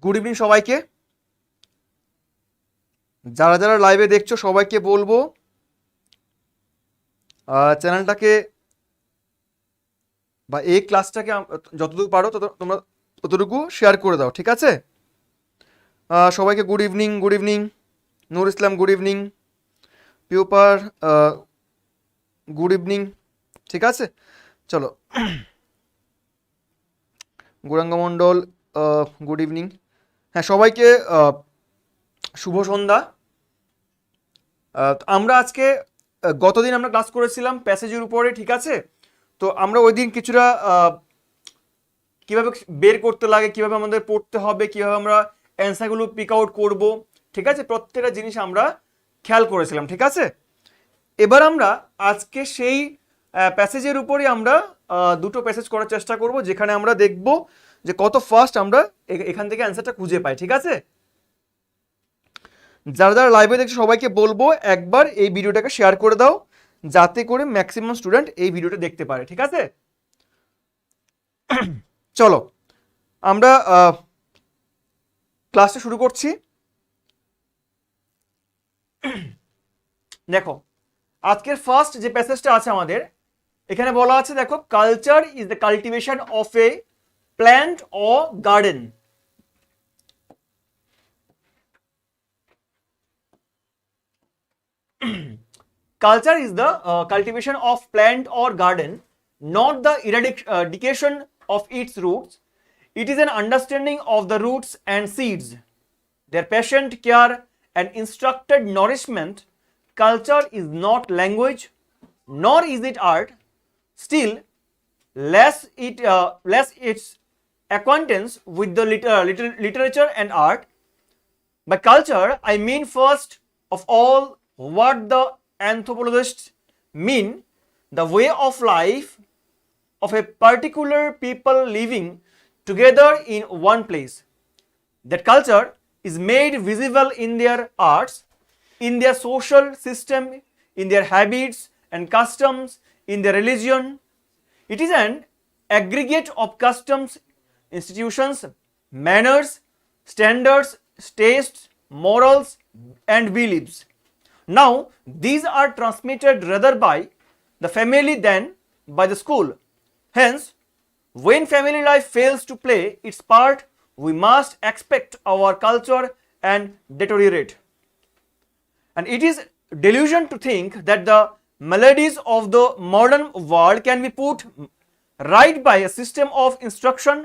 Good evening সবাইকে, যারা যারা লাইভে দেখছো সবাইকে বলবো চ্যানেলটাকে বা এই ক্লাসটাকে যতটুকু পারো তোমরা ততটুকু শেয়ার করে দাও, ঠিক আছে? সবাইকে গুড ইভিনিং, গুড ইভিনিং। নূর ইসলাম গুড ইভিনিং, পিউপার গুড ইভিনিং, ঠিক আছে? চলো, গৌরাঙ্গ মণ্ডল গুড ইভিনিং। হ্যাঁ, সবাইকে শুভ সন্ধ্যা। আমরা আজকে গতদিন আমরা ক্লাস করেছিলাম প্যাসেজের উপরে, ঠিক আছে? তো আমরা ওই দিন কিছুটা কিভাবে বের করতে লাগে, কিভাবে আমাদের পড়তে হবে, কিভাবে আমরা অ্যান্সারগুলো পিক আউট করবো, ঠিক আছে, প্রত্যেকটা জিনিস আমরা খেয়াল করেছিলাম, ঠিক আছে? এবার আমরা আজকে সেই প্যাসেজের উপরে আমরা দুটো প্যাসেজ করার চেষ্টা করব, যেখানে আমরা দেখব যে কত ফাস্ট আমরা এখান থেকে অ্যান্সারটা খুঁজে পাই, ঠিক আছে? যারা যারা লাইভে দেখছো সবাইকে বলবো একবার এই ভিডিওটাকে শেয়ার করে দাও, যাতে করে ম্যাক্সিমাম স্টুডেন্ট এই ভিডিওটা দেখতে পারে, ঠিক আছে? চলো আমরা ক্লাসটা শুরু করছি। দেখো, আজকের ফার্স্ট যে প্যাসেজটা আছে আমাদের এখানে বলা আছে, দেখো, culture is the cultivation of a plant or garden. Culture is the cultivation of plant or garden, not the eradication of its roots. It is an understanding of the roots and seeds, their patient care and instructed nourishment. Culture is not language, nor is it art. Still, less its acquaintance with the literature and art. By culture, I mean first of all what the anthropologists mean, the way of life of a particular people living together in one place. That culture is made visible in their arts, in their social system, in their habits and customs, in their religion. It is an aggregate of customs, institutions, manners, standards, tastes, morals, and beliefs. Now, these are transmitted rather by the family than by the school. Hence, when family life fails to play its part, we must expect our culture and deteriorate. And it is delusion to think that the melodies of the modern world can be put right by a system of instruction.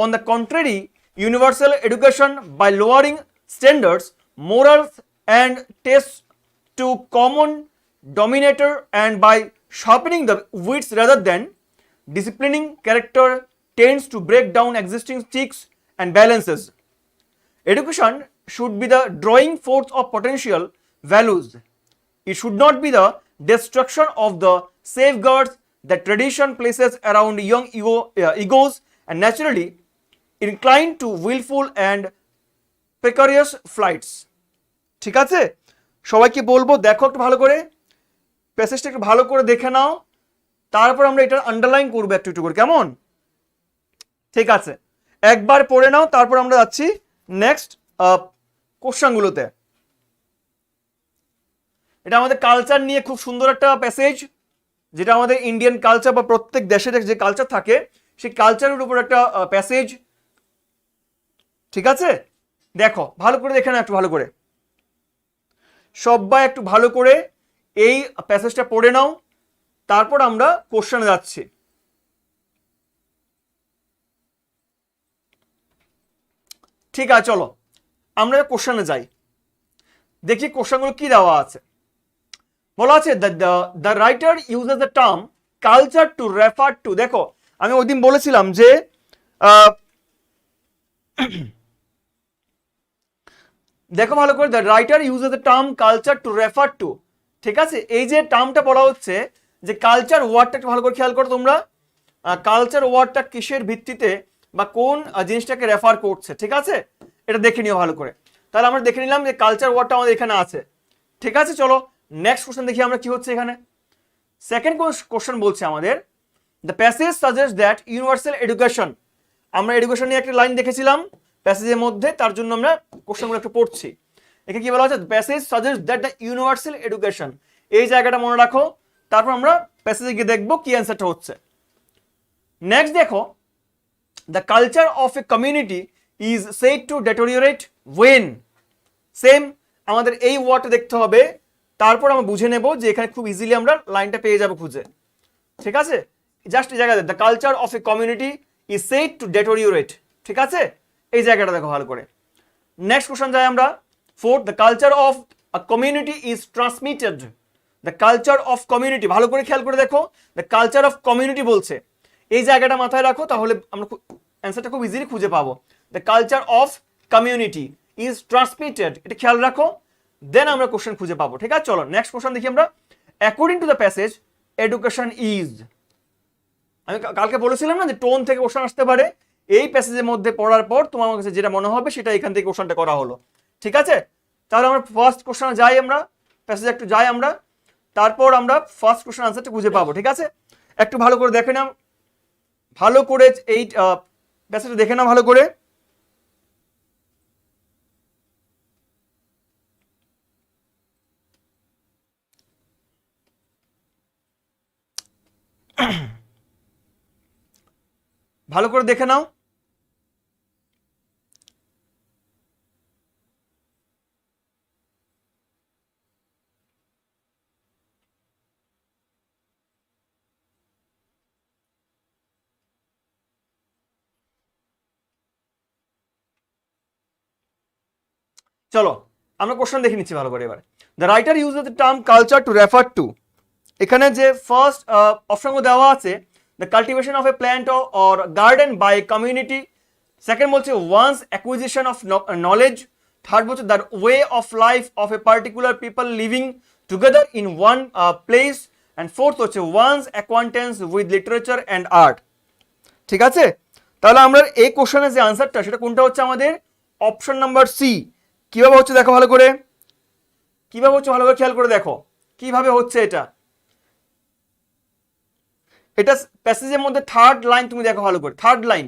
On the contrary, universal education, by lowering standards, morals, and tastes to common denominator, and by sharpening the wits rather than disciplining character, tends to break down existing sticks and balances. Education should be the drawing forth of potential values. It should not be the destruction of the safeguards that tradition places around young egos and naturally inclined to willful and precarious flights. ঠিক আছে, সবাইকে বলবো দেখো একটু ভালো করে প্যাসেজটা, একটু ভালো করে দেখে নাও, তারপর আমরা এটা আন্ডারলাইন করবো একটু একটু করে, কেমন? ঠিক আছে, একবার পড়ে নাও, তারপর আমরা যাচ্ছি নেক্সট কোশ্চেনগুলোতে। এটা আমাদের কালচার নিয়ে খুব সুন্দর একটা প্যাসেজ, যেটা আমাদের ইন্ডিয়ান কালচার বা প্রত্যেক দেশের যে কালচার থাকে সেই কালচারের উপর একটা প্যাসেজ, ঠিক আছে? দেখো ভালো করে দেখে নাও, একটু ভালো করে সবাই একটু ভালো করে এই প্যাসেজটা পড়ে নাও, তারপর আমরা কোশ্চেনে যাচ্ছি। ঠিক আছে, চলো আমরা কোশ্চেনে যাই, দেখি কোশ্চেনগুলো কি দেওয়া আছে। বলা আছে the writer uses the term culture to refer two. দেখো, আমি ওই দিন বলেছিলাম যে দেখো ভালো করে, the writer uses the term culture to refer two, ঠিক আছে? এই যে টার্মটা বলা হচ্ছে যে কালচার ওয়ার্ডটা একটু ভালো করে খেয়াল করো তোমরা, কালচার ওয়ার্ডটা কিসের ভিত্তিতে বা কোন জিনিসটাকে রেফার করছে, ঠিক আছে? এটা দেখে নিও ভালো করে। তাহলে আমরা দেখে নিলাম যে কালচার ওয়ার্ডটা আমাদের এখানে আছে, ঠিক আছে? চলো নেক্সট কোশ্চেন দেখি আমরা কি হচ্ছে এখানে। সেকেন্ড কোশ্চেন বলছে আমাদের, the passage suggest that universal education. আমরা এডুকেশন নিয়ে একটা লাইন দেখেছিলাম, প্যাসেজের মধ্যে, তার জন্য আমরা কোশ্চেনগুলো একটু পড়ছি। এখানে কি বলা হচ্ছে, passage suggest that the universal education, এই জায়গাটা মনে রাখো, তারপর আমরা প্যাসেজে গিয়ে দেখবো কি অ্যান্সারটা হচ্ছে। নেক্সট দেখো, the culture of a community is said to deteriorate when, same আমাদের এই ওয়ার্ডটা দেখতে হবে, তারপর আমরা বুঝে নেব যে এখানে খুব ইজিলি আমরা লাইনটা পেয়ে যাবো খুঁজে। ঠিক আছে, জাস্ট এই জায়গাতে the culture of a community is said to deteriorate, ঠিক আছে, এই জায়গাটা দেখো ভালো করে। নেক্সট কোশ্চেন যাই আমরা, fourth, the culture of a community is transmitted, the culture of community, ভালো করে খেয়াল করে দেখো, দ্য কালচার অফ কমিউনিটি বলছে, এই জায়গাটা মাথায় রাখো, তাহলে আমরা অ্যান্সারটা খুব ইজিলি খুঁজে পাবো। The culture of community is transmitted, এটা খেয়াল রাখো, দেন আমরা কোশ্চেন খুঁজে পাবো। ঠিক আছে, চলো নেক্সট কোশ্চেন দেখি আমরা। According to the passage education is, আমি কালকে বলেছিলাম না যে টোন থেকে কোশ্চেন আসতে পারে, এই প্যাসেজের মধ্যে পড়ার পর তোমার কাছে যেটা মনে হবে সেটা এখান থেকে কোশ্চেনটা করা হলো। ঠিক আছে, তাহলে আমরা ফার্স্ট কোশ্চেনে যাই, আমরা প্যাসেজে একটু যাই আমরা, তারপর আমরা ফার্স্ট কোশ্চেন আনসারটা খুঁজে পাবো। ঠিক আছে, একটু ভালো করে দেখে নাও, ভালো করে এই প্যাসেজটা দেখে নাও ভালো করে। ভালো করে দেখে নাও। চলো আমরা কোশ্চেন দেখে নিচ্ছি ভালো করে এবার। The writer use the term culture to refer to, এখানে যে ফার্স্ট অপশনগুলো দেওয়া আছে, the cultivation of a plant or garden by community, second বলছে one's acquisition of knowledge, third বলছে the way of life of a particular people living together in one place, and fourth হচ্ছে one's acquaintance with literature and art. ঠিক আছে, তাহলে আমরা এই কোশ্চেনের যে আনসারটা সেটা কোনটা হচ্ছে আমাদের অপশন নাম্বার সি। কিভাবে হচ্ছে দেখো ভালো করে, কিভাবে হচ্ছে ভালো করে খেয়াল করে দেখো কিভাবে হচ্ছে এটা। এটা প্যাসেজের মধ্যে থার্ড লাইন তুমি দেখো ভালো করে, থার্ড লাইন,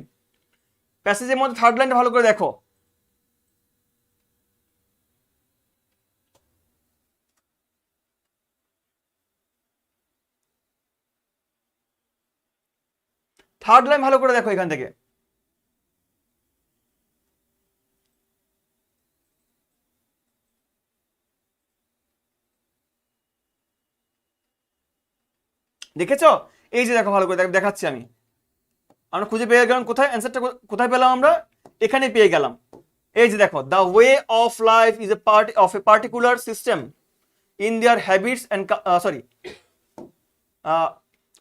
প্যাসেজের মধ্যে থার্ড লাইনটা ভালো করে দেখো। থার্ড লাইন ভালো করে দেখো এখান থেকে, দেখেছো? এই যে দেখো ভালো করে দেখাচ্ছি আমি, আমরা খুঁজে পেয়ে গেলাম কোথায় অ্যান্সারটা, কোথায় পেলাম আমরা, এখানে পেয়ে গেলাম। এই যে দেখো, the way of life is a part of a particular system in their habits and sorry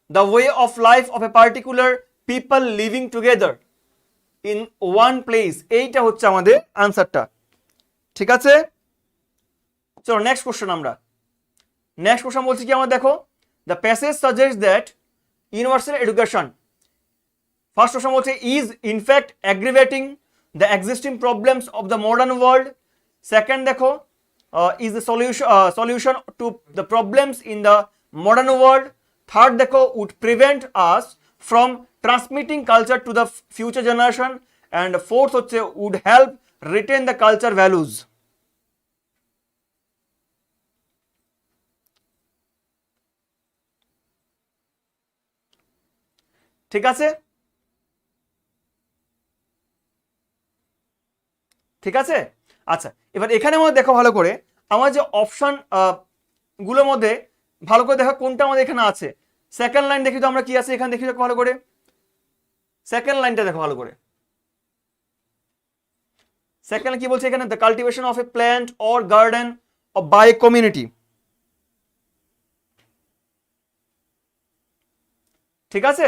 the way of life of a particular people living together in one place, এইটা হচ্ছে আমাদের আনসারটা। ঠিক আছে, চলো নেক্সট কোশ্চেন আমরা। Next question বলছি কি আমার দেখো, the passage suggest that universal education, first question বলছে is in fact aggravating the existing problems of the modern world, second দেখো is the solution to the problems in the modern world, third দেখো would prevent us from transmitting culture to the future generation, and fourth হচ্ছে would help retain the culture values. ঠিক আছে, ঠিক আছে, আচ্ছা এবার এখানে মধ্যে দেখো ভালো করে, আমার যে অপশন গুলোর মধ্যে ভালো করে দেখো কোনটা আমাদের এখানে আছে। সেকেন্ড লাইন দেখি তো আমরা কি আছে এখানে, দেখি দেখো ভালো করে, সেকেন্ড লাইনটা দেখো ভালো করে, সেকেন্ড কি বলছে এখানে, the cultivation of a plant or garden by community. ঠিক আছে,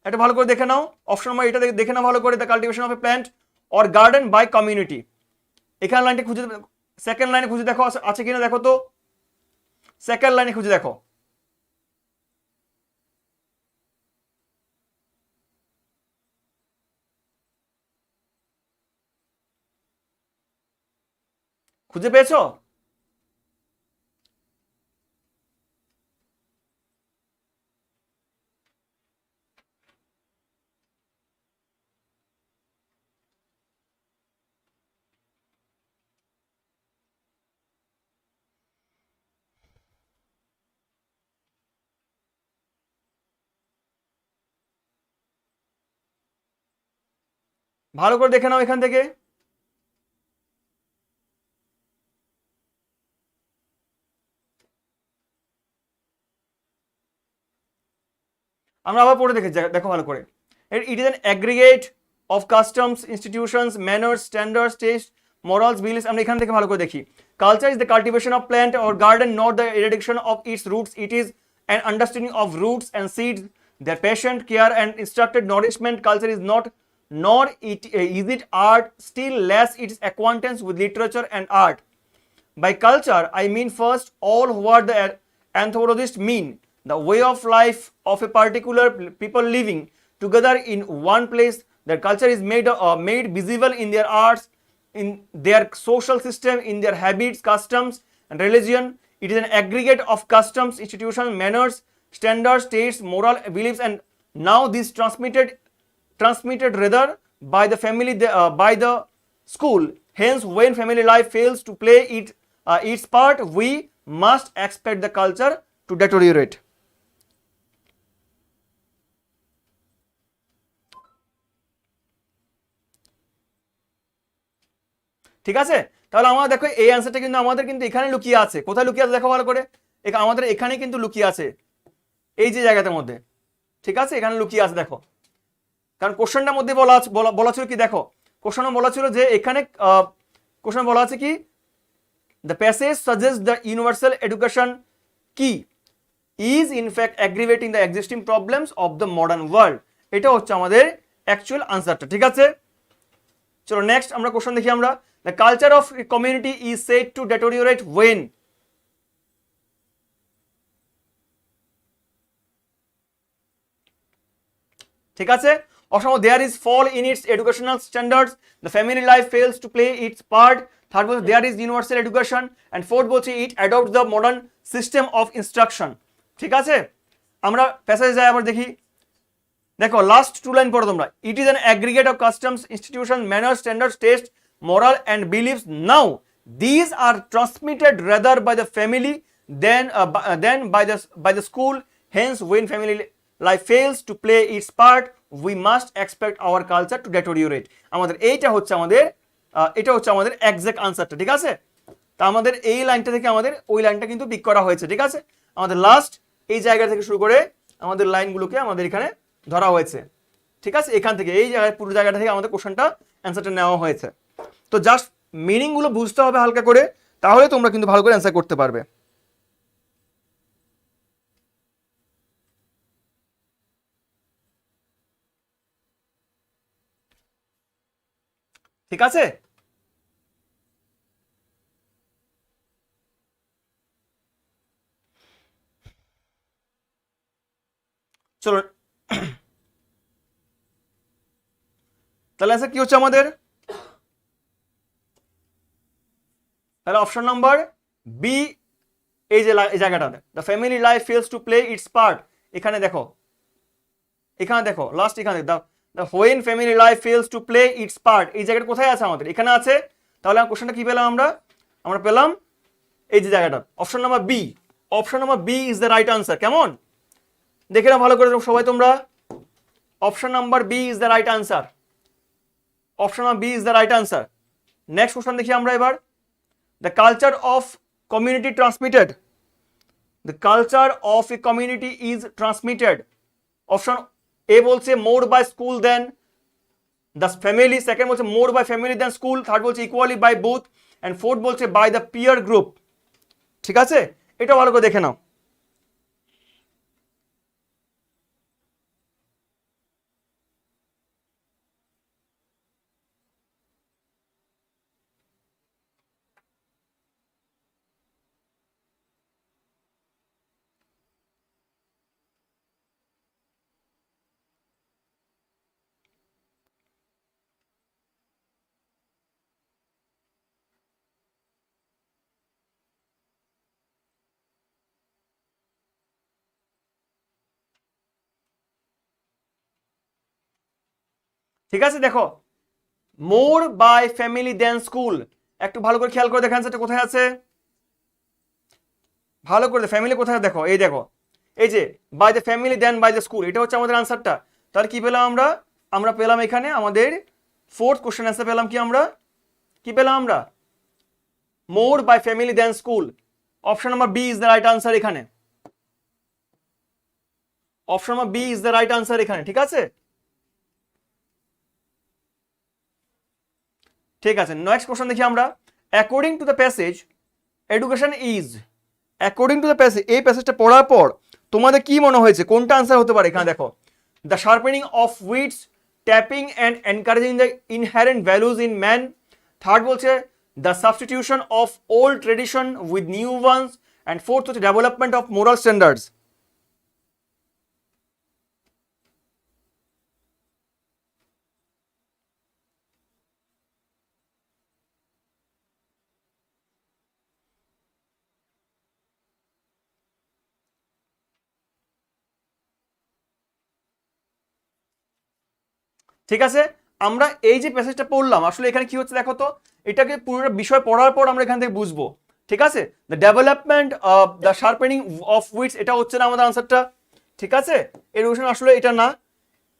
এটা ভালো করে দেখে নাও, অপশন নাম্বার এটা দেখে নাও ভালো করে, the cultivation of a plant or garden by community, এখানে লাইনটা খুঁজে, সেকেন্ড লাইনে খুঁজে দেখো আছে কিনা দেখো তো, সেকেন্ড লাইনে খুঁজে দেখো, খুঁজে পেয়েছো? ভালো করে দেখে নাও এখান থেকে। আমরা আবার পড়ে দেখো ভালো করে। It is an aggregate of customs, institutions, manners, standards, test, morals, beliefs। আমরা এখান থেকে ভালো করে দেখি। Culture is the cultivation of plant or garden, not the এরাডিকেশন of its roots. It is an understanding of roots and seeds, their patient care and instructed nourishment. Culture is not, nor is it art, still less its acquaintance with literature and art. By culture, I mean first all what the anthropologists mean, the way of life of a particular people living together in one place. Their culture is made visible in their arts, in their social system, in their habits, customs, and religion. It is an aggregate of customs, institutions, manners, standards, tastes, moral beliefs, and now this transmitted rather by the family, by the school. Hence, when family life fails to play its part, we must expect the culture to deteriorate. ঠিক আছে, তাহলে আমরা দেখো এই অ্যান্সারটা কিন্তু আমাদের কিন্তু এখানে লুকিয়ে আছে। কোথায় লুকিয়ে আছে দেখো ভালো করে, আমাদের এখানে কিন্তু লুকিয়ে আছে, এই যে জায়গাটার মধ্যে। ঠিক আছে, এখানে লুকিয়ে আছে দেখো, কারণ কোশ্চেনটার মধ্যে বলা ছিল কি, দেখো কোশ্চেনে বলা ছিল যে এখানে কোশ্চেন বলা আছে কি, the passage suggest the universal education কি is in fact aggravating the existing problems of the modern world. এটা হচ্ছে আমাদের অ্যাকচুয়াল আনসারটা। ঠিক আছে, চলো নেক্সট আমরা কোশ্চেন দেখি আমরা। The culture of community is said to deteriorate when. ঠিক আছে, as there is fall in its educational standards, the family life fails to play its part. Third বলছে there is universal education, and fourth বলছে it adopt the modern system of instruction. ঠিক আছে, আমরা প্যাসেজে যাই আবার দেখি। দেখো লাস্ট টু লাইন পড়ো তোমরা। It is an aggregate of customs, institution, manners, standards, test, moral and beliefs. Now these are transmitted rather by the family than by the school. Hence, when family life fails to play its part, we must expect our culture to deteriorate. আমাদের এটা হচ্ছে আমাদের exact আনসারটা। ঠিক আছে, তা আমাদের এই লাইনটা থেকে আমাদের ওই লাইনটা কিন্তু পিক করা হয়েছে। ঠিক আছে, আমাদের লাস্ট এই জায়গা থেকে শুরু করে আমাদের লাইনগুলোকে আমাদের এখানে ধরা হয়েছে। ঠিক আছে, এখান থেকে এই জায়গায় পুরো জায়গাটা থেকে আমাদের কোশ্চেনটা অ্যান্সারটা নেওয়া হয়েছে। তো জাস্ট মিনিংগুলো বুঝতে হবে হালকা করে, তাহলে তোমরা কিন্তু ভালো করে অ্যান্সার করতে পারবে। ঠিক আছে, চলো তাহলে অ্যান্সার কি হচ্ছে আমাদের, তাহলে অপশন নাম্বার বি, এই যে এই জায়গাটাতে the family life fails to play its part. এখানে দেখো লাস্ট এখানে the when family life fails to play its part, এই জায়গাটা কোথায় আছে আমাদের, এখানে আছে। তাহলে কোশ্চেনটা কি পেলাম আমরা পেলাম এই যে জায়গাটা, option number B. Option number B is the right answer. কেমন দেখে না ভালো করে সবাই তোমরা, option number B is the right answer. Option number B is the right answer. Next question দেখি আমরা এবার। The culture of community transmitted. The culture of a community is transmitted. Option A বলছে more by school than the family. Second বলছে more by family than school. Third বলছে equally by both. And fourth বলছে by the peer group. ঠিক আছে, এটা ভালো করে দেখে নাও। ঠিক আছে, দেখো মোর বাই ফ্যামিলি দেন স্কুল, একটু ভালো করে খেয়াল করে দেখেন সেটা কোথায় আছে, ভালো করে ফ্যামিলি কোথায় দেখো, এই দেখো এই যে by the family then by the school, এটা হচ্ছে আমাদের আনসারটা। তাহলে কি পেলাম আমরা পেলাম এখানে আমাদের फोर्थ क्वेश्चन आंसर পেলাম কি আমরা, কি পেলাম আমরা, more by family then school. Option number B is the right answer এখানে, option number B is the right answer এখানে, ঠিক আছে। ঠিক আছে, নেক্সট কোশ্চেন দেখি আমরা, according to the passage education is, according to the passage, এই প্যাসেজটা পড়ার পর তোমাদের কি মনে হয়েছে কোনটা আনসার হতে পারে? এখানে দেখো, the sharpening of wits, tapping and encouraging the inherent values in man. Third বলছে the substitution of old tradition with new ones, and fourth হচ্ছে ডেভেলপমেন্ট অফ মোরাল স্ট্যান্ডার্ডস। ঠিক আছে, আমরা এই যে প্যাসেজটা পড়লাম আসলে এখানে কি হচ্ছে দেখো তো, এটাকে পুরো বিষয় পড়ার পর আমরা এখান থেকে বুঝবো। ঠিক আছে, the development of the sharpening of wits, এটা হচ্ছে না আমাদের আনসারটা। ঠিক আছে, এডুকেশন আসলে এটা না।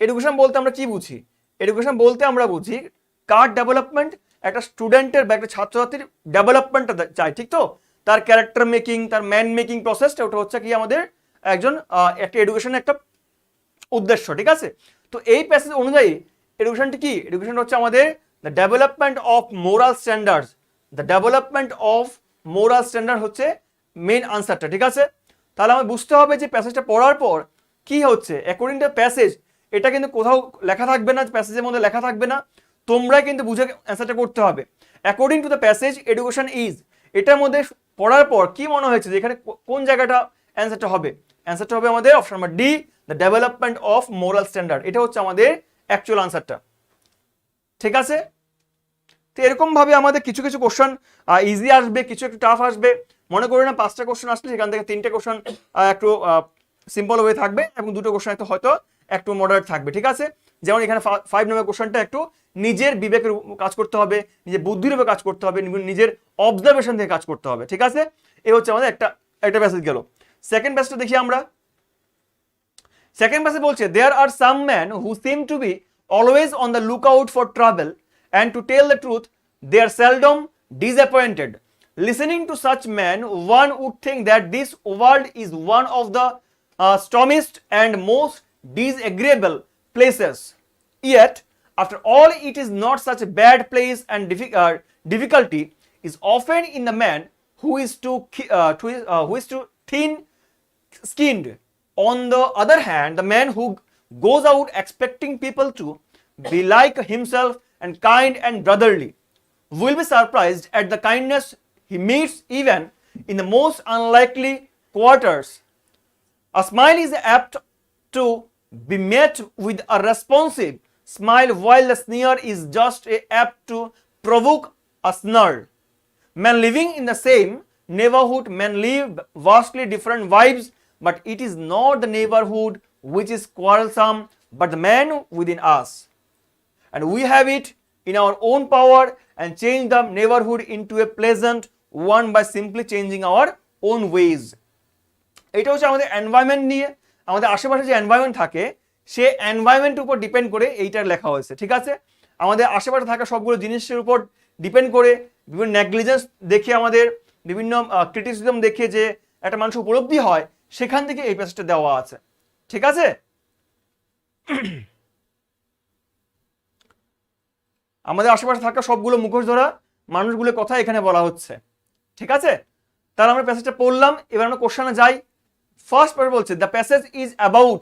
এডুকেশন বলতে আমরা কি বুঝি? এডুকেশন বলতে আমরা বুঝি কার ডেভেলপমেন্ট, একটা স্টুডেন্টের বা একটা ছাত্রছাত্রীর ডেভেলপমেন্টটা চাই, ঠিক তো, তার ক্যারেক্টার মেকিং, তার ম্যান মেকিং প্রসেসটা, ওটা হচ্ছে কি আমাদের একজন একটা এডুকেশনের একটা উদ্দেশ্য। ঠিক আছে, তো এই প্যাসেজ অনুযায়ী এডুকেশনটি কি? এডুকেশন হচ্ছে আমাদের the development of moral standards, the development of moral standard হচ্ছে মেন আনসারটা। ঠিক আছে, তাহলে আমার বুঝতে হবে যে প্যাসেজটা পড়ার পর কি হচ্ছে অ্যাকর্ডিং টু প্যাসেজ, এটা কিন্তু কোথাও লেখা থাকবে না, প্যাসেজের মধ্যে লেখা থাকবে না, তোমরা কিন্তু বুঝে অ্যান্সারটা করতে হবে। According to the passage education is, এটার মধ্যে পড়ার পর কি মনে হয়েছে যে এখানে কোন জায়গাটা অ্যান্সারটা হবে? অ্যান্সারটা হবে আমাদের option number D, the development of moral standard. এটা হচ্ছে আমাদের অ্যাকচুয়াল আনসারটা। ঠিক আছে, তো এরকম ভাবে আমাদের কিছু কিছু কোশ্চেন ইজি আসবে, কিছু একটু টাফ আসবে। মনে করি না 5টা কোশ্চেন আসলে সেখান থেকে 3টে কোশ্চেন একটু সিম্পল ওয়ে থাকবে এবং 2টো কোশ্চেন একটু হয়তো একটু মডারেট থাকবে। ঠিক আছে, যেমন এখানে 5 নম্বর কোশ্চেনটা একটু নিজের বিবেকের কাজ করতে হবে, নিজের বুদ্ধির উপর কাজ করতে হবে, নিজের অবজারভেশন থেকে কাজ করতে হবে। ঠিক আছে, এই হচ্ছে আমাদের একটা প্যাসেজ গেল। সেকেন্ড প্যাসেজটা দেখি আমরা। সেকেন্ড প্যাসেজ বলছে there are some man who seem to be always on the look out for travel, and to tell the truth they are seldom disappointed. Listening to such men one would think that this world is one of the stormiest and most disagreeable places, yet after all it is not such a bad place, and difficulty is often in the man who is too thin skinned. On the other hand, the man who goes out expecting people to be like himself and kind and brotherly will be surprised at the kindness he meets even in the most unlikely quarters. A smile is apt to be met with a responsive smile, while the sneer is just apt to provoke a snarl. Men living in the same neighborhood may live vastly different vibes, but it is not the neighborhood which is quarrelsome, but the man within us. And we have it in our own power and change the neighborhood into a pleasant one by simply changing our own ways. এটা হচ্ছে আমাদের environment নিয়ে, আমাদের আশেপাশে যে environment থাকে সে এনভায়রনমেন্টের উপর depend করে এইটার লেখা হয়েছে। ঠিক আছে, আমাদের আশেপাশে থাকা সবগুলো জিনিসের উপর ডিপেন্ড করে বিভিন্ন নেগলিজেন্স দেখে, আমাদের বিভিন্ন ক্রিটিসিজম দেখে যে একটা মানুষ উপলব্ধি হয়, সেখান থেকে এই প্যাসেজটা দেওয়া আছে। ঠিক আছে, আমাদের আশেপাশে থাকা সবগুলো মুখোশ ধরা মানুষগুলোর কথা এখানে বলা হচ্ছে। ঠিক আছে, তাহলে আমরা প্যাসেজটা পড়লাম, এবার আমরা কোশ্চেনে যাই। ফার্স্ট পার্ট বলছে the passage is about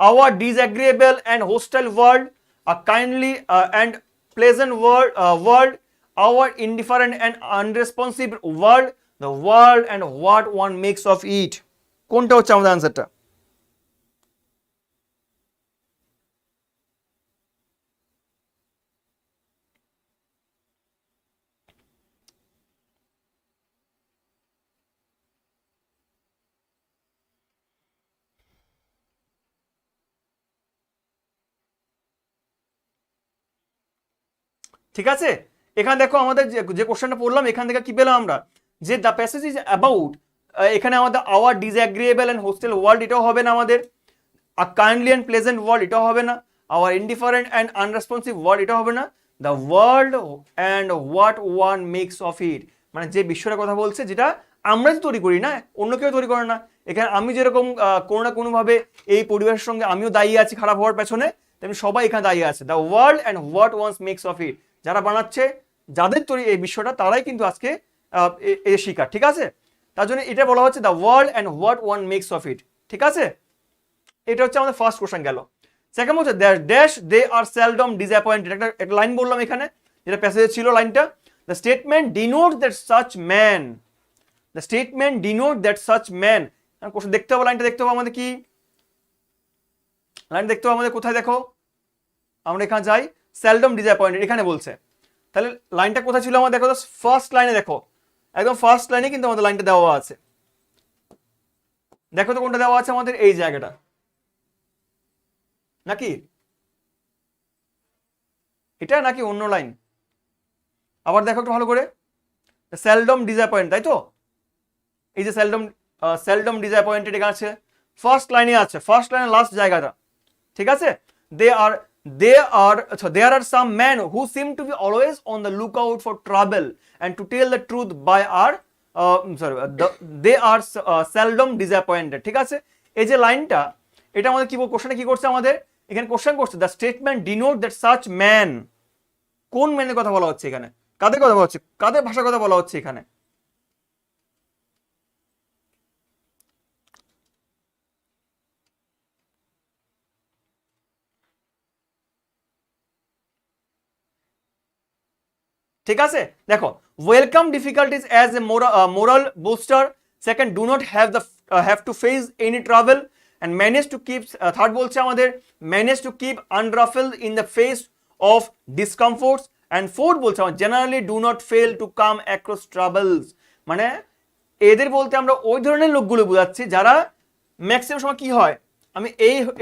our disagreeable and hostile world, a kindly and pleasant world, our indifferent and unresponsive world, the world and what one makes of it. কোনটা হচ্ছে আমাদের আনসারটা? ঠিক আছে, এখানে দেখো আমাদের যে কোশ্চেনটা পড়লাম এখান থেকে কি পেলাম আমরা, যে দ্য প্যাসেজ ইজ অ্যাবাউট, এখানে আমাদের our disagreeable and hostile world এটাও হবে না, আমাদের a kindly and pleasant world এটাও হবে না, our indifferent and unresponsive world এটাও হবে না, the world and what one makes of it, মানে যে বিশ্বটার কথা বলছে যেটা আমরা যে তৈরি করি না, অন্য কেউ তৈরি করে না। এখানে আমি যেরকম কোনো না কোনোভাবে এই পরিবেশের সঙ্গে আমিও দায়ী আছি খারাপ হওয়ার পেছনে, তেমনি সবাই এখানে দায়ী আছে। The world and what one's makes of it, যারা বানাচ্ছে, যাদের তৈরি এই বিশ্বটা, তারাই কিন্তু আজকে এর শিকার। ঠিক আছে, তার জন্য এটা বলা হচ্ছে the world and what one makes of it. ঠিক আছে, এটা হচ্ছে আমাদের ফার্স্ট কোশ্চেন গেল। সেকেন্ড হচ্ছে dash they are seldom disappointed, একটা লাইন বললাম এখানে, যেটা প্যাসেজে ছিল লাইনটা। The statement denote that such man, the statement denote that such man, question দেখতে হবে, লাইনটা দেখতে হবে আমাদের, কি লাইন দেখতে হবে আমাদের, কোথায় দেখো, আমরা এখানে যাই, সেলডম ডিসঅ্যাপয়েন্টেড এখানে বলছে। তাহলে লাইনটা কোথায় ছিল আমার, দেখো ফার্স্ট লাইনে, দেখো একদম ফার্স্ট লাইনে কিন্তু আমাদের লাইনটা দেওয়া আছে। দেখো তো কোনটা দেওয়া আছে আমাদের, এই জায়গাটা নাকি এটা, নাকি অন্য লাইন? আবার দেখো একটু ভালো করে, সেলডম ডিসঅ্যাপয়েন্ট, তাই তো, এই যে সেলডম ডিসঅ্যাপয়েন্টেড এখানে আছে, ফার্স্ট লাইনে আছে, ফার্স্ট লাইনের লাস্ট জায়গাটা। ঠিক আছে, there are some men who seem to be always on the lookout for trouble and to tell the truth by are they are seldom disappointed। ঠিক আছে, এই যে লাইনটা, এটা আমাদের কি কোশ্চেনে কি করছে আমাদের, এখানে কোশ্চেন করছে the statement denote that such man, কোন ম্যানের কথা বলা হচ্ছে এখানে, কাদের কথা বলা হচ্ছে, কাদের ভাষার কথা বলা হচ্ছে এখানে? ঠিক আছে, দেখো welcome difficulties as a moral booster, second do not have to face any travel and manage to keep, third বলছে আমাদের manage to keep unruffled in the face of discomforts, and fourth বলছে আমার generally do not fail to come across travels. মানে এদের বলতে আমরা ওই ধরনের লোকগুলো বোঝাচ্ছি যারা ম্যাক্সিমাম সময় কি হয়,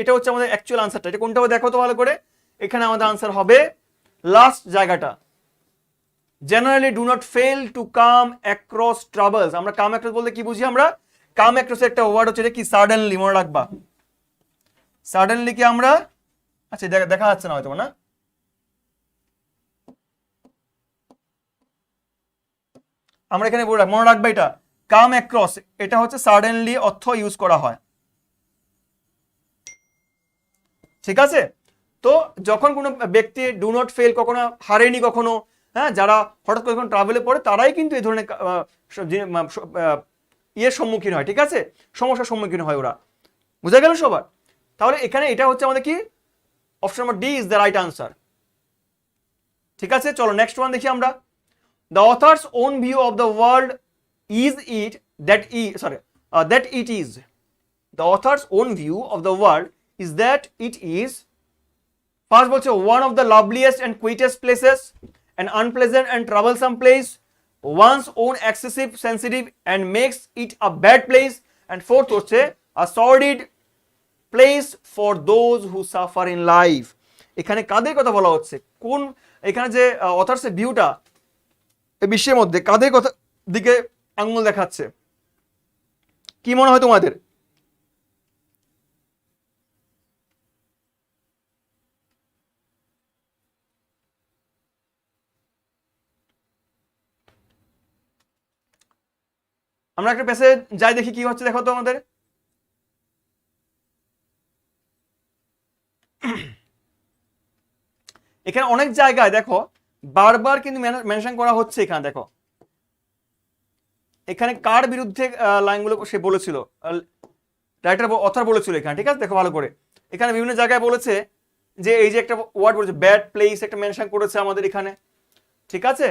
এটা হচ্ছে আমাদের অ্যাকচুয়াল আনসারটা, এটা কোনটা দেখো তো ভালো করে, এখানে আমাদের আনসার হবে লাস্ট জায়গাটা, generally do not fail to come across travels. আমরা কাম অ্যাক্রস বলতে কি বুঝি, আমরা কাম অ্যাক্রস একটা ওয়ার্ড হচ্ছে এটা কি, সাডেনলি, মনে রাখবা সাডেনলি কি আমরা, আচ্ছা দেখা যাচ্ছে না হয়তো না, আমরা এখানে মনে রাখবা এটা কাম অ্যাক্রস, এটা হচ্ছে সাডেনলি অর্থ ইউজ করা হয়। ঠিক আছে, তো যখন কোনো ব্যক্তি ডু নট ফেল কখনো হারেনি কখনো, হ্যাঁ, যারা হঠাৎ করে যখন ট্রাভেলে পড়ে তারাই কিন্তু এই ধরনের ইয়ের সম্মুখীন হয়। ঠিক আছে, সমস্যার সম্মুখীন হয় ওরা, বুঝা গেল সবার? তাহলে এখানে এটা হচ্ছে আমাদের কি, option number D is the right answer. ঠিক আছে, চলো নেক্সট ওয়ান দেখি আমরা। The author's own view of the world is it that it is, the author's own view of the world is that it is. First বলছে one of the loveliest and quietest places, an unpleasant and troublesome place, one's own excessive sensitive and makes it a bad place, and fourth হচ্ছে a sordid place for those who suffer in life। এখানে কাদের কথা বলা হচ্ছে, কোন এখানে যে অথার্সের ভিউটা এই বিশ্বের মধ্যে কাদের কথা দিকে আঙ্গুল দেখাচ্ছে, কি মনে হয় তোমাদের? আমরা একটা প্যাসেজ যাই দেখি কি হচ্ছে, দেখো তো আমাদের, এখানে অনেক জায়গায় দেখো বারবার কিন্তু মেনশন করা হচ্ছে। এখানে দেখো এখানে কার বিরুদ্ধে লাইনগুলো সে বলেছিল, রাইটার অথর বলেছিল এখানে। ঠিক আছে, দেখো ভালো করে, এখানে বিভিন্ন জায়গায় বলেছে যে এই যে একটা ওয়ার্ড বলেছে ব্যাড প্লেস, একটা মেনশন করেছে আমাদের এখানে। ঠিক আছে,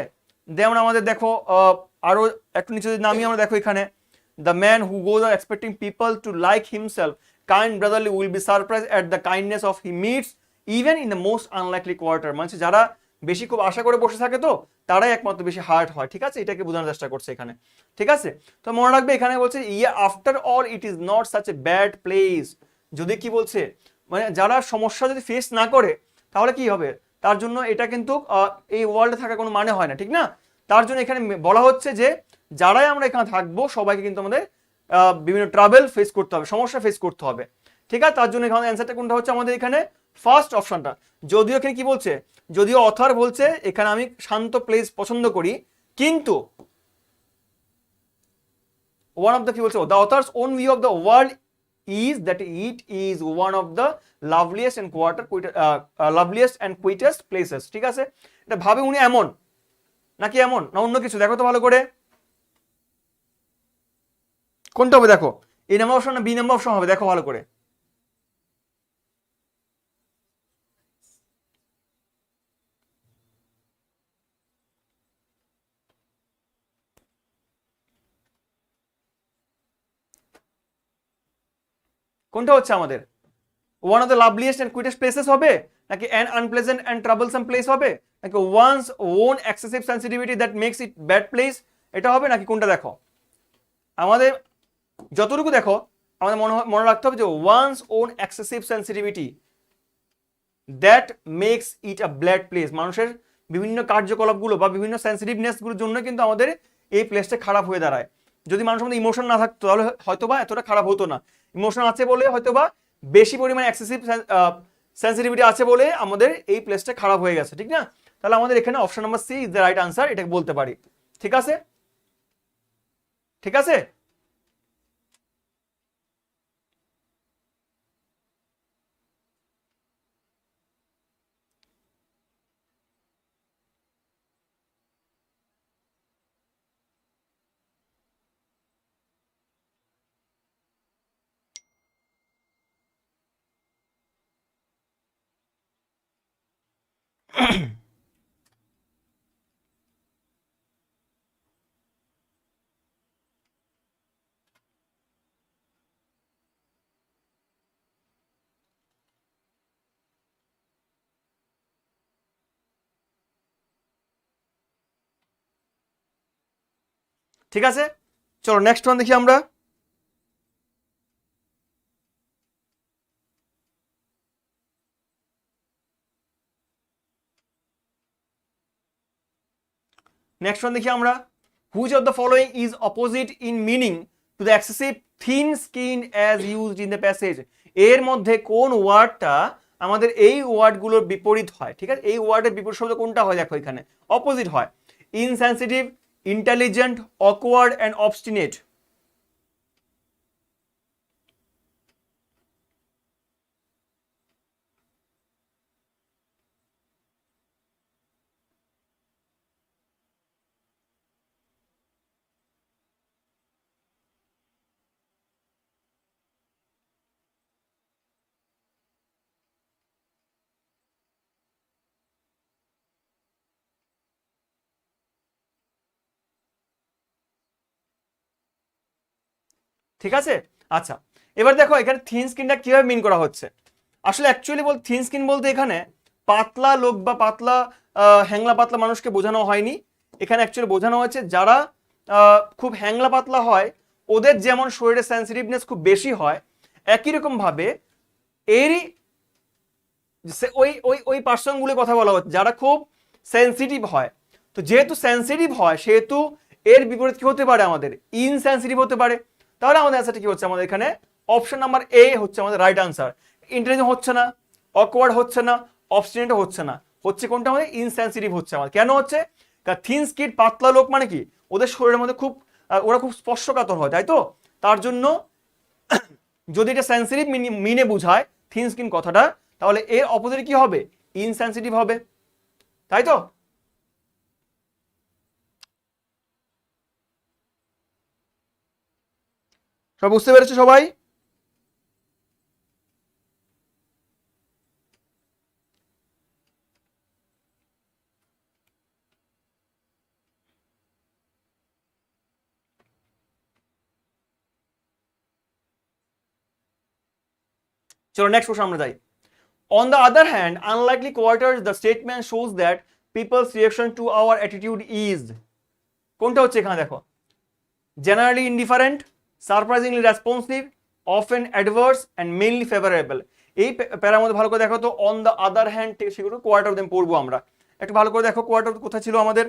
যেমন আমাদের দেখো আরো একটু নিচে যদি নামি আমরা দেখো এখানে the man who goes R expecting people to like himself kind brotherly will be surprise at the kindness of he meets even in the most unlikely quarter. মানে যারা বেশি খুব আশা করে বসে থাকে তো তারাই একমাত্র বেশি হার্ট হয়। ঠিক আছে, এটাকে বোঝানোর চেষ্টা করছে এখানে। ঠিক আছে, তো মনে রাখবে এখানে বলছে after all it is not such a bad place. যদি কি বলছে, মানে যারা সমস্যা যদি ফেস না করে তাহলে কি হবে, তার জন্য এটা কিন্তু এই ওয়ার্ল্ডে থাকার কোনো মানে হয় না। ঠিক না, তার জন্য এখানে বলা হচ্ছে যে যারাই আমরা এখানে থাকবো সবাইকে কিন্তু আমাদের বিভিন্ন ট্রাভেল ফেস করতে হবে, সমস্যা ফেস করতে হবে। ঠিক আছে, তার জন্য এখানে অ্যান্সারটা কোনটা হচ্ছে আমাদের এখানে ফার্স্ট অপশনটা, যদিও এখানে কি বলছে, যদিও অথর বলছে এখানে আমি শান্ত প্লেস পছন্দ করি, কিন্তু one of the কি বলছে, the author's own view of the world is that it is one of the loveliest and loveliest and quietest places. ঠিক আছে, এটা ভাবে উনি এমন নাকি এমন না অন্য কিছু, দেখো তো ভালো করে কোনটা হবে, দেখো এই নাম্বার অপশন না বি নাম্বার অপশন হবে, দেখো ভালো করে। কোনটা হচ্ছে আমাদের, one of the loveliest and quietest places হবে, নাকি an unpleasant and troublesome place হবে, নাকি one's own excessive sensitivity that makes it bad place, এটা হবে নাকি কোনটা, দেখো আমাদের যতটুকু দেখো আমাদের মনে রাখতে হবে যে one's own excessive sensitivity that makes it a bad place, মানুষের বিভিন্ন কার্যকলাপগুলো বা বিভিন্ন সেন্সিটিভনেসগুলোর জন্য কিন্তু আমাদের এই প্লেসটা খারাপ হয়ে দাঁড়ায়। যদি মানুষের মধ্যে ইমোশন না থাকতো তাহলে হয়তোবা এতটা খারাপ হতো না, ইমোশন আছে বলে হয়তোবা বেশি পরিমাণে এক্সেসিভ সেন্সিটিভিটি আছে বলে আমাদের এই প্লেসটা খারাপ হয়ে গেছে, ঠিক না? তাহলে আমাদের এখানে option number C is the right answer, এটাকে বলতে পারি। ঠিক আছে, ঠিক আছে। ঠিক আছে, চলো নেক্সট ওয়ান দেখি আমরা। নেক্সট ওয়ান দেখি আমরা, which of the following is opposite in meaning to the excessive thin skin as used in the passage, এর মধ্যে কোন ওয়ার্ডটা আমাদের এই ওয়ার্ডগুলোর বিপরীত হয়। ঠিক আছে, এই ওয়ার্ডের বিপরীত শব্দ কোনটা হয়, দেখো এখানে অপোজিট হয়, insensitive, intelligent, awkward and obstinate. ঠিক আছে, আচ্ছা এবার দেখো এখানে থিন স্কিনটা কিভাবে মিন করা হচ্ছে। আসলে অ্যাকচুয়ালি থিন স্কিন বলতে এখানে পাতলা লোক বা পাতলা হ্যাংলা পাতলা মানুষকে বোঝানো হয়নি, এখানে অ্যাকচুয়ালি বোঝানো হয়েছে যারা খুব হ্যাংলা পাতলা হয় ওদের যেমন শরীরের সেন্সিটিভনেস খুব বেশি হয়, একই রকম ভাবে এরই ওই ওই ওই পার্সনগুলো কথা বলা হচ্ছে যারা খুব সেন্সিটিভ হয়। তো যেহেতু সেন্সিটিভ হয় সেহেতু এর বিপরীত কি হতে পারে, আমাদের ইনসেন্সিটিভ হতে পারে। তাহলে আমাদের অ্যান্সারটা কি হচ্ছে, আমাদের এখানে অপশন নাম্বার এ হচ্ছে আমাদের রাইট আনসার। ইন্টেলিজেন্ট হচ্ছে না, অকওয়ার্ড হচ্ছে না, অবস্টিনেট হচ্ছে না, হচ্ছে কোনটা আমাদের ইনসেন্সিটিভ হচ্ছে আমাদের। কেন হচ্ছে, কারণ থিন স্কিন পাতলা লোক মানে কি ওদের শরীরের মধ্যে খুব ওরা খুব স্পর্শকাতর হয়, তাই তো তার জন্য যদি এটা সেন্সিটিভ মিনে বুঝায় থিন স্কিন কথাটা, তাহলে এর অপোজিট কি হবে, ইনসেন্সিটিভ হবে, তাই তো। সব বুঝতে পেরেছো সবাই? চলো নেক্সট প্রশ্ন আমরা যাই। On the other hand, unlikely quarters, the statement shows that people's reaction to our attitude is, কোনটা হচ্ছে এখানে দেখো, generally indifferent, surprisingly responsive, often adverse and mainly favorable। এই প্যারার মধ্যে ভালো করে দেখো তো, on the other hand সেগুলো কোয়ার্টার দেন পড়বো আমরা, একটু ভালো করে দেখো কোয়ার্টার কোথায় ছিল আমাদের,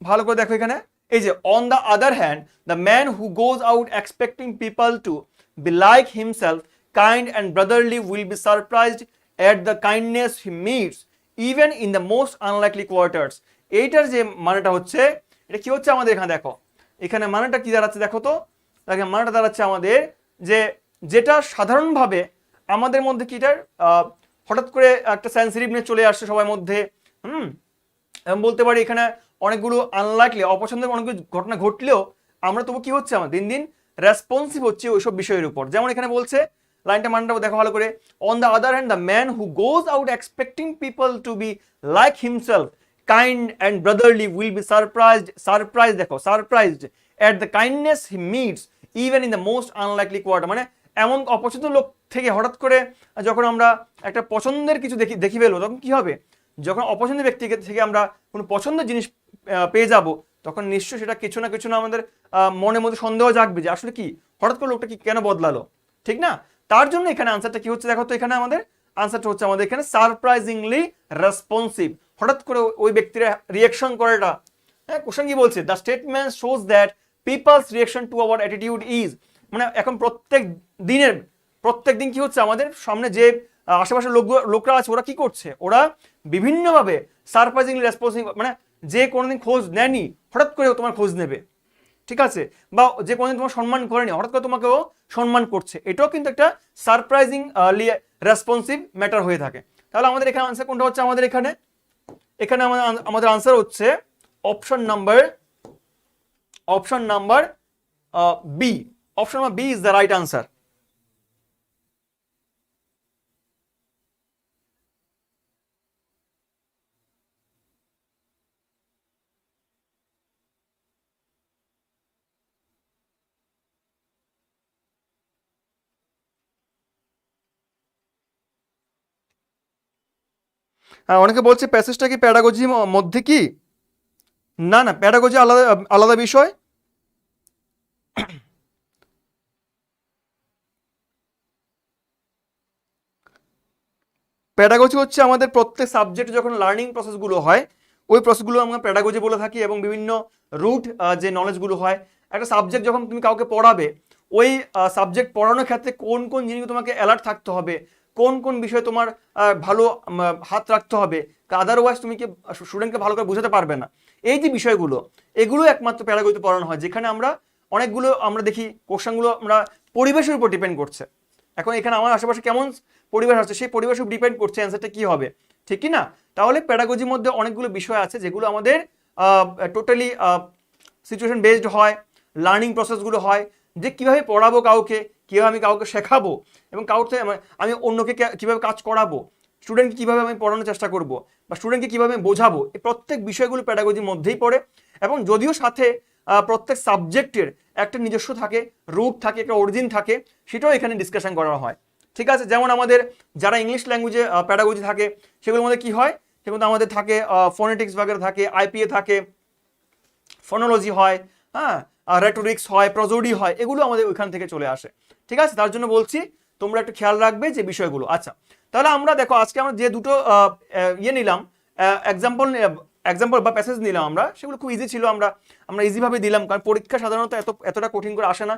ভালো করে দেখো এখানে এই যে on the other hand the man who goes out expecting people to be like himself kind and brotherly will be surprised at the kindness he meets even in the most unlikely quarters. এইটার যে মানেটা হচ্ছে, এটা কি হচ্ছে আমাদের এখানে দেখো, এখানে মানেটা কি দাঁড়াচ্ছে দেখো তো, দেখেন মানেটা দাঁড়াচ্ছে আমাদের যে যেটা সাধারণভাবে আমাদের মধ্যে কি এটার হঠাৎ করে একটা সেন্সিটিভনেস চলে আসছে সবার মধ্যে, এবং বলতে পারি এখানে অনেকগুলো আনলাইকলি অপছন্দের অনেকগুলো ঘটনা ঘটলেও আমরা তবু কি হচ্ছে আমার দিন দিন রেসপন্সিভ হচ্ছে ওইসব বিষয়ের উপর। যেমন এখানে বলছে লাইনটা মানটা দেখো ভালো করে, on the other hand the man who goes out expecting people to be like himself kind and brotherly will be surprised দেখো surprised at the kindness he meets even in the most unlikely quarter। মানে এমন অপছন্দ লোক থেকে হঠাৎ করে যখন আমরা একটা পছন্দের কিছু দেখি ফেলবো, তখন কি হবে, যখন অপছন্দের ব্যক্তি থেকে আমরা কোনো পছন্দের জিনিস পেয়ে যাব, তখন নিশ্চয়ই সেটা কিছু না আমাদের মনের মধ্যে সন্দেহ জাগবে যে আসলে কি হঠাৎ করে লোকটা কি কেন বদলালো, ঠিক না? তার জন্য এখানে আনসারটা কি হচ্ছে দেখো তো, এখানে আমাদের আনসারটা হচ্ছে আমাদের এখানে সারপ্রাইজিংলি রেসপন্সিভ, হঠাৎ করে ওই ব্যক্তির রিয়াকশন করাটা। হ্যাঁ, কোশ্চেন কি বলছে, the statement shows that people's reaction to our attitude is, মানে এখন প্রত্যেক দিন কি হচ্ছে আমাদের সামনে যে আশেপাশের লোকরা আছে ওরা কি করছে, ওরা বিভিন্নভাবে সারপ্রাইজিংলি রেসপন্সিভ, মানে যে কোনোদিন খোঁজ নেয়নি হঠাৎ করে তোমার খোঁজ নেবে, ঠিক আছে, বা যে কোনোদিন তোমার সম্মান করেনি হঠাৎ করে তোমাকেও সম্মান করছে, এটাও কিন্তু একটা সারপ্রাইজিং রেসপন্সিভ ম্যাটার হয়ে থাকে। তাহলে আমাদের এখানে আনসার কোনটা হচ্ছে, আমাদের এখানে আমাদের আনসার হচ্ছে option number B. Option number B is the right answer. হ্যাঁ, অনেকে বলছে প্যাসেজটা কি প্যাডাগজির মধ্যে কি, না প্যাডাগজি আলাদা আলাদা বিষয়। প্যাডাগজি হচ্ছে আমাদের প্রত্যেক সাবজেক্ট যখন লার্নিং প্রসেসগুলো হয় ওই প্রসেসগুলো আমরা প্যাডাগজি বলে থাকি, এবং বিভিন্ন রুট যে নলেজগুলো হয়, একটা সাবজেক্ট যখন তুমি কাউকে পড়াবে ওই সাবজেক্ট পড়ানোর ক্ষেত্রে কোন কোন জিনিসগুলো তোমাকে অ্যালার্ট থাকতে হবে, কোন বিষয়ে তোমার ভালো হাত রাখতে হবে, আদারওয়াইজ তুমি কি স্টুডেন্টকে ভালো করে বোঝাতে পারবে না, এই যে বিষয়গুলো এগুলো একমাত্র প্যাডাগজিতে পড়ানো হয়, যেখানে আমরা অনেকগুলো আমরা দেখি কোশ্চেনগুলো আমরা পরিবেশের উপর ডিপেন্ড করছে। এখন এখানে আমার আশেপাশে কেমন পরিবেশ আছে সেই পরিবেশের উপর ডিপেন্ড করছে অ্যান্সারটা কি হবে, ঠিক কি না? তাহলে প্যাডাগজির মধ্যে অনেকগুলো বিষয় আছে যেগুলো আমাদের টোটালি সিচুয়েশন বেসড হয়, লার্নিং প্রসেসগুলো হয়, যে কিভাবে পড়াবো কাউকে, কিভাবে আমি কাউকে শেখাবো, এবং কাউকে আমি অন্যকে কিভাবে কাজ করাবো, স্টুডেন্টকে কিভাবে আমি পড়ানোর চেষ্টা করব, বা স্টুডেন্টকে কিভাবে আমি বোঝাবো, এই প্রত্যেক বিষয়গুলো প্যাডাগজির মধ্যেই পড়ে। এবং যদিও সাথে প্রত্যেক সাবজেক্টের একটা নিজস্ব থাকে, রুট থাকে, একটা অরিজিন থাকে, সেটাও এখানে ডিসকাশন করা হয়, ঠিক আছে। যেমন আমাদের যারা ইংলিশ ল্যাঙ্গুয়েজে প্যাডাগজি থাকে সেগুলোর মধ্যে কি হয়, সেগুলো আমাদের থাকে ফোনেটিক্স বাগের থাকে, আইপিএ থাকে, ফোনোলজি হয়, হ্যাঁ, রেটোরিক্স হয়, প্রজোডি হয়, এগুলো আমাদের ওইখান থেকে চলে আসে, ঠিক আছে। তার জন্য বলছি তোমরা একটু খেয়াল রাখবে যে বিষয়গুলো। আচ্ছা, তাহলে আমরা দেখো আজকে আমরা যে দুটো নিলাম, এক্সাম্পল বা প্যাসেজ নিলাম আমরা, সেগুলো খুব ইজি ছিল, আমরা ইজিভাবে দিলাম, কারণ পরীক্ষা সাধারণত এতটা কঠিন করে আসে না।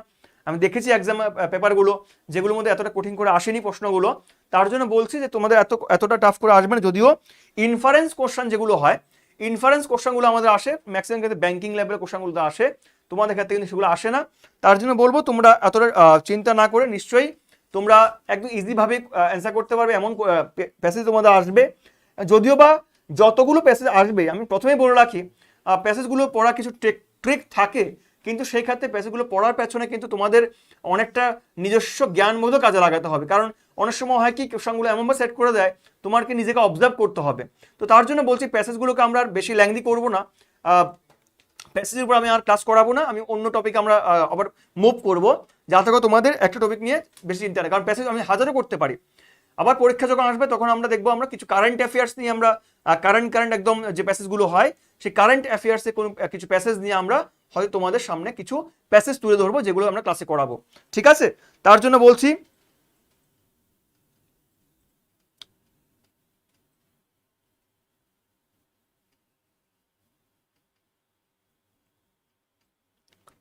আমি দেখেছি এক্সাম পেপারগুলো যেগুলোর মধ্যে এতটা কঠিন করে আসেনি প্রশ্নগুলো, তার জন্য বলছি যে তোমাদের এতটা টাফ করে আসবে না। যদিও ইনফারেন্স কোশ্চেন যেগুলো হয়, ইনফারেন্স কোশ্চেনগুলো আমাদের আসে ম্যাক্সিমাম ক্ষেত্রে, ব্যাংকিং লেভেলের কোশ্চেনগুলো আসে, তোমাদের ক্ষেত্রে কিন্তু সেগুলো আসে না। তার জন্য বলবো তোমরা এতটা চিন্তা না করে নিশ্চয়ই তোমরা একদম ইজিভাবে অ্যান্সার করতে পারবে, এমন প্যাসেজ তোমাদের আসবে। যদিও বা যতগুলো প্যাসেজ আসবে, আমি প্রথমেই বলে রাখি প্যাসেজগুলো পড়া কিছু ট্রিক থাকে, কিন্তু সেই ক্ষেত্রে প্যাসেজগুলো পড়ার পেছনে কিন্তু তোমাদের অনেকটা নিজস্ব জ্ঞানবোধও কাজে লাগাতে হবে, কারণ অনেক সময় হয় কি কোশ্চেনগুলো এমনভাবে সেট করে দেয় তোমাকে নিজেকে অবজার্ভ করতে হবে। তো তার জন্য বলছি প্যাসেজগুলোকে আমরা আর বেশি ল্যাংদি করবো না, প্যাসেজের উপর আমি আর ক্লাস করাবো না, আমি অন্য টপিক আমরা আবার মুভ করবো, যাতে করে তোমাদের একটা টপিক নিয়ে বেশি চিন্তা নেই, কারণ প্যাসেজ আমি হাজারও করতে পারি। আবার পরীক্ষা যখন আসবে তখন আমরা দেখবো আমরা কিছু কারেন্ট অ্যাফেয়ার্স নিয়ে আমরা কারেন্ট একদম যে প্যাসেজগুলো হয় সেই কারেন্ট অ্যাফেয়ার্সে কোনো কিছু প্যাসেজ নিয়ে আমরা হয়তো তোমাদের সামনে কিছু প্যাসেজ তুলে ধরবো, যেগুলো আমরা ক্লাসে করাবো, ঠিক আছে। তার জন্য বলছি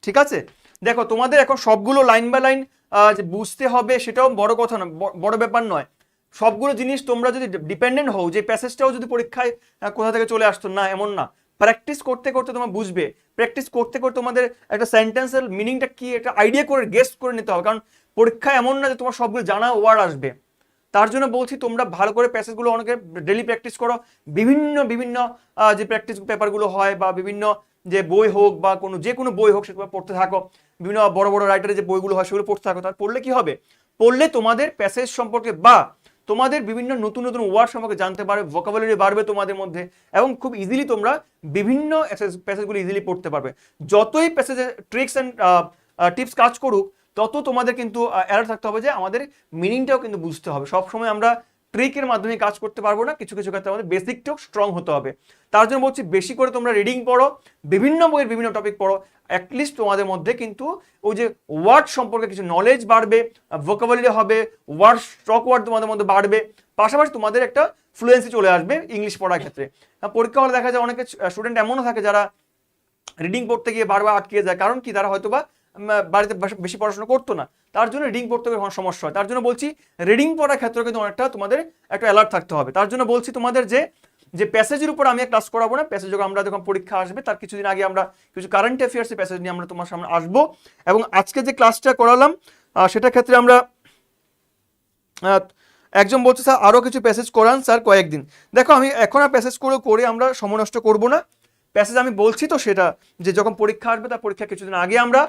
ঠিক আছে, দেখো তোমাদের এখন সবগুলো লাইন বাই লাইন যে বুঝতে হবে সেটাও বড় কথা না, বড় ব্যাপার নয়। সবগুলো জিনিস তোমরা যদি ডিপেন্ডেন্ট হও, যে প্যাসেজটাও যদি পরীক্ষায় কোথা থেকে চলে আসতো, না এমন না। প্র্যাকটিস করতে করতে তোমরা বুঝবে, প্র্যাকটিস করতে করতে তোমাদের একটা সেন্টেন্সের মিনিংটা কি একটা আইডিয়া করে গেস করে নিতে হবে। কারণ পরীক্ষায় এমন না যে তোমার সবগুলো জানা ওয়ার্ড আসবে। তার জন্য বলছি তোমরা ভালো করে প্যাসেজগুলো অনেকে ডেলি প্র্যাকটিস করো। বিভিন্ন বিভিন্ন যে প্র্যাকটিস পেপারগুলো হয় বা বিভিন্ন যে বই হোক বা যে কোনো বই হোক সেগুলো পড়তে থাকো। বিভিন্ন বড় বড় রাইটারের যে বইগুলো হয় সেগুলো পড়তে থাকো। তার পড়লে কি হবে, পড়লে তোমাদের প্যাসেজ সম্পর্কে বা তোমাদের বিভিন্ন নতুন নতুন ওয়ার্ড সম্পর্কে জানতে পারবে, ভোকাবুলারি বাড়বে তোমাদের মধ্যে, এবং খুব ইজিলি তোমরা বিভিন্ন প্যাসেজগুলো ইজিলি পড়তে পারবে। যতই প্যাসেজের ট্রিক্স অ্যান্ড টিপস কাজ করুক, তত তোমাদের কিন্তু অ্যালার্ট থাকতে হবে যে আমাদের মিনিংটাও কিন্তু বুঝতে হবে। সবসময় আমরা ট্রিকের মাধ্যমে কাজ করতে পারবো না, কিছু কিছু ক্ষেত্রে আমাদের বেসিকটাও স্ট্রং হতে হবে। তার জন্য বলছি বেশি করে তোমরা রিডিং পড়ো, বিভিন্ন বইয়ের বিভিন্ন টপিক পড়ো। অ্যাটলিস্ট তোমাদের মধ্যে কিন্তু ওই যে ওয়ার্ড সম্পর্কে কিছু নলেজ বাড়বে, ভোকাবুলারি হবে, ওয়ার্ড স্টক ওয়ার্ড তোমাদের মধ্যে বাড়বে, পাশাপাশি তোমাদের একটা ফ্লুয়েন্সি চলে আসবে ইংলিশ পড়ার ক্ষেত্রে। পরীক্ষা হলে দেখা যায় অনেকে স্টুডেন্ট এমনও থাকে যারা রিডিং পড়তে গিয়ে বারবার আটকে যায়। কারণ কি, তারা হয়তোবা বাড়িতে বেশি পড়াশোনা করতো না, তার জন্য রিডিং পড়তে গিয়ে সমস্যা হয়। তার জন্য বলছি রিডিং পড়ার ক্ষেত্রে কিন্তু অনেকটা তোমাদের একটা অ্যালার্ট থাকতে হবে। তার জন্য বলছি তোমাদের যে প্যাসেজের উপর আমি ক্লাস করাবো না, প্যাসেজ আমরা যখন পরীক্ষা আসবে তার কিছুদিন আগে আমরা কিছু কারেন্ট অ্যাফেয়ার্সের প্যাসেজ নিয়ে আমরা তোমার সামনে আসবো। এবং আজকে যে ক্লাসটা করালাম সেটার ক্ষেত্রে আমরা একজন বলছে স্যার আরও কিছু প্যাসেজ করান স্যার কয়েকদিন। দেখো আমি এখন আর প্যাসেজ করে আমরা সময় নষ্ট করবো না। প্যাসেজ আমি বলছি তো সেটা যে যখন পরীক্ষা আসবে তার পরীক্ষা কিছুদিন আগে আমরা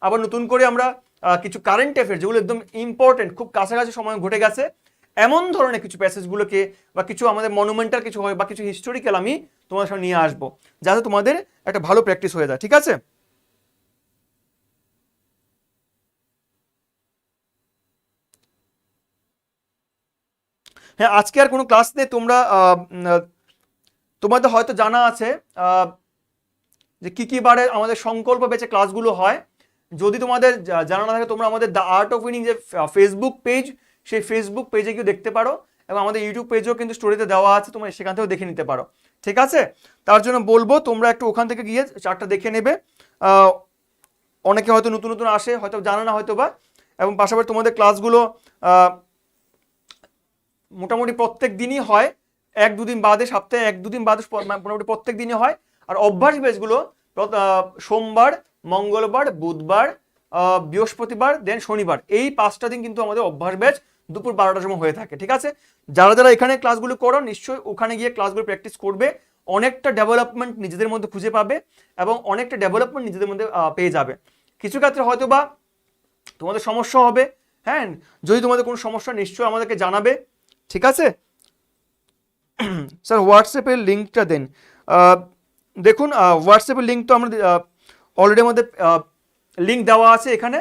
আবার নতুন করে আমরা কিছু কারেন্ট অ্যাফেয়ার্স যেগুলো একদম ইম্পর্টেন্ট, খুব কাছাকাছি সময় ঘটে গেছে, এমন ধরনের কিছু প্যাসেজগুলোকে বা কিছু আমাদের মনুমেন্টাল কিছু হয় বা কিছু হিস্টোরিক্যাল আমি তোমাদের সামনে নিয়ে আসবো, যাতে তোমাদের একটা ভালো প্র্যাকটিস হয়ে যায়। ঠিক আছে? হ্যাঁ, আজকে আর কোনো ক্লাস নেই। তোমাদের হয়তো জানা আছে যে কি বারে আমাদের সংকল্প বেচে ক্লাসগুলো হয়। যদি তোমাদের জানা না থাকে, তোমরা আমাদের দ্য আর্ট অফ উইনিং যে ফেসবুক পেজ, সেই ফেসবুক পেজে গিয়ে দেখতে পারো, এবং আমাদের ইউটিউব পেজেও কিন্তু স্টোরিতে দেওয়া আছে, তোমরা সেখান থেকেও দেখে নিতে পারো। ঠিক আছে? তার জন্য বলবো তোমরা একটু ওখান থেকে গিয়ে চার্টটা দেখে নেবে। অনেকে হয়তো নতুন নতুন আসে, হয়তো জানা না হয়তো বা, এবং পাশাপাশি তোমাদের ক্লাসগুলো মোটামুটি প্রত্যেক দিনই হয়, এক দুদিন বাদে, সপ্তাহে এক দুদিন বাদে মোটামুটি প্রত্যেক দিনই হয়। আর অভ্যাস বেসগুলো সোমবার, মঙ্গলবার, বুধবার, বৃহস্পতিবার, দেন শনিবার, এই 5টা দিন কিন্তু আমাদের অভ্যাস ব্যাচ দুপুর 12টার সময় হয়ে থাকে। ঠিক আছে? যারা যারা এখানে ক্লাসগুলো করো নিশ্চয়ই ওখানে গিয়ে ক্লাসগুলো প্র্যাকটিস করবে, অনেকটা ডেভেলপমেন্ট নিজেদের মধ্যে খুঁজে পাবে এবং অনেকটা ডেভেলপমেন্ট নিজেদের মধ্যে পেয়ে যাবে। কিছু ক্ষেত্রে হয়তো বা তোমাদের সমস্যা হবে, হ্যাঁ, যদি তোমাদের কোনো সমস্যা নিশ্চয়ই আমাদেরকে জানাবে। ঠিক আছে? স্যার হোয়াটসঅ্যাপের লিঙ্কটা দেন। দেখুন হোয়াটসঅ্যাপের লিঙ্ক তো আমরা অলরেডি আমাদের লিঙ্ক দেওয়া আছে এখানে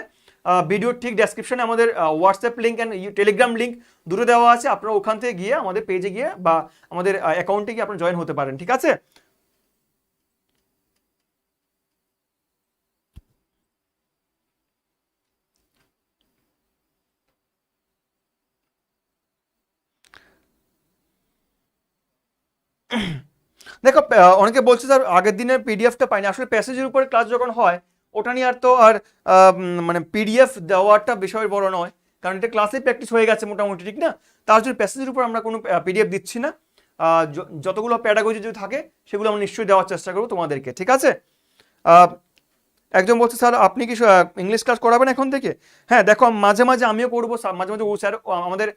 ভিডিওর ঠিক ডেসক্রিপশনে আমাদের WhatsApp link and Telegram link দুটো দেওয়া আছে। আপনারা ওখান থেকে গিয়ে আমাদের পেজে গিয়ে বা আমাদের অ্যাকাউন্টে গিয়ে আপনারা জয়েন হতে পারেন। ঠিক আছে? দেখো অনেকে বলছে স্যার আগের দিনের পিডিএফটা পাইনি। আসলে প্যাসেজের উপরে ক্লাস যখন হয় ওটা নিয়ে আর তো আর মানে পিডিএফ দেওয়াটা বিষয় বড় নয়, কারণ এটা ক্লাসে প্র্যাকটিস হয়ে গেছে মোটামুটি, ঠিক না? তার জন্য প্যাসেজের উপর আমরা কোনো পিডিএফ দিচ্ছি না। যতগুলো প্যাডাগজি যদি থাকে সেগুলো আমরা নিশ্চয়ই দেওয়ার চেষ্টা করবো তোমাদেরকে। ঠিক আছে? একজন বলছে স্যার আপনি কি ইংলিশ ক্লাস করাবেন এখন থেকে? হ্যাঁ, দেখো মাঝে মাঝে আমিও করবো, মাঝে মাঝে ও স্যার আমাদের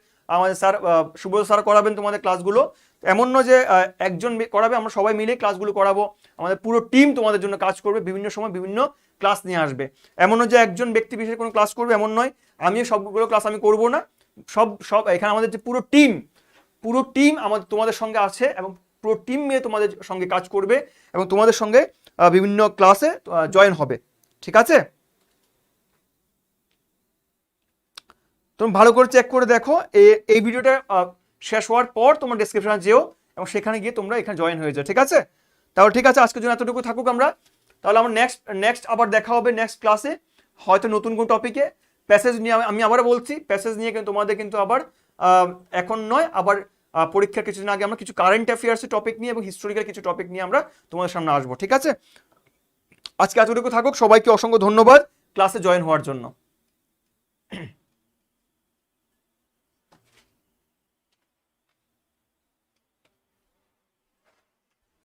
স্যার সুব্রত স্যার করাবেন তোমাদের ক্লাসগুলো। এমন নয় যে একজন করাবে, আমরা সবাই মিলে ক্লাসগুলো করাবো। আমাদের পুরো টিম তোমাদের জন্য কাজ করবে, বিভিন্ন সময় বিভিন্ন ক্লাস নিয়ে আসবে। এমন নয় যে একজন ব্যক্তি বিশেষ কোনো ক্লাস করবে, এমন নয়। আমিও সবগুলো ক্লাস আমি করবো না, সব এখানে আমাদের যে পুরো টিম আমাদের তোমাদের সঙ্গে আছে এবং পুরো টিম মিলে তোমাদের সঙ্গে কাজ করবে এবং তোমাদের সঙ্গে বিভিন্ন ক্লাসে জয়েন হবে। ঠিক আছে? তুমি ভালো করে চেক করে দেখো, এই ভিডিওটা শেষ হওয়ার পর তোমার ডেসক্রিপশনে যেও এবং সেখানে গিয়ে তোমরা এখানে জয়েন হয়ে যাও। ঠিক আছে? তাহলে ঠিক আছে, আজকের জন্য এতটুকু থাকুক। তাহলে আমরা নেক্সট আবার দেখা হবে নেক্সট ক্লাসে, হয়তো নতুন কোনো টপিকে। প্যাসেজ নিয়ে আমি আবার বলছি, প্যাসেজ নিয়ে কিন্তু তোমাদের কিন্তু আবার এখন নয়, আবার পরীক্ষার কিছুদিন আগে আমরা কিছু কারেন্ট অ্যাফেয়ার্সের টপিক নিয়ে এবং হিস্টোরিক্যাল কিছু টপিক নিয়ে আমরা তোমাদের সামনে আসবো। ঠিক আছে? আজকে এতটুকু থাকুক। সবাইকে অসংখ্য ধন্যবাদ। ক্লাসে জয়েন হওয়ার জন্য।